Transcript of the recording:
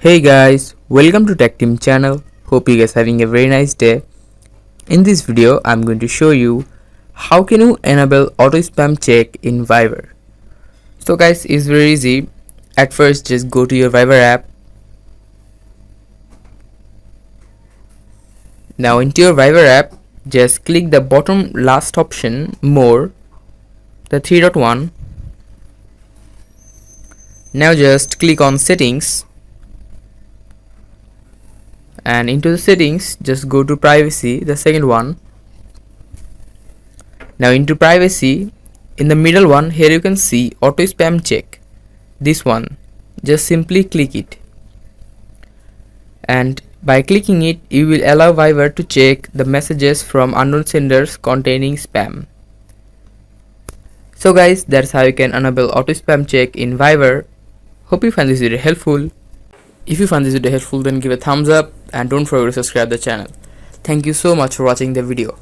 Hey guys, welcome to Tech Team channel. Hope you guys having a very nice day. In this video, I'm going to show you how can you enable auto spam check in Viber. So guys, it's very easy. At first, just go to your Viber app. Now into your Viber app, just click the bottom last option, more, the 3.1. Now just click on settings. And into the settings, just go to privacy, the second one. Now into privacy, in the middle one, here you can see auto spam check, this one. Just simply click it, and by clicking it you will allow Viber to check the messages from unknown senders containing spam. So guys, that's how you can enable auto spam check in Viber. Hope you find this video helpful. If you find this video helpful, then give a thumbs up and don't forget to subscribe the channel. Thank you so much for watching the video.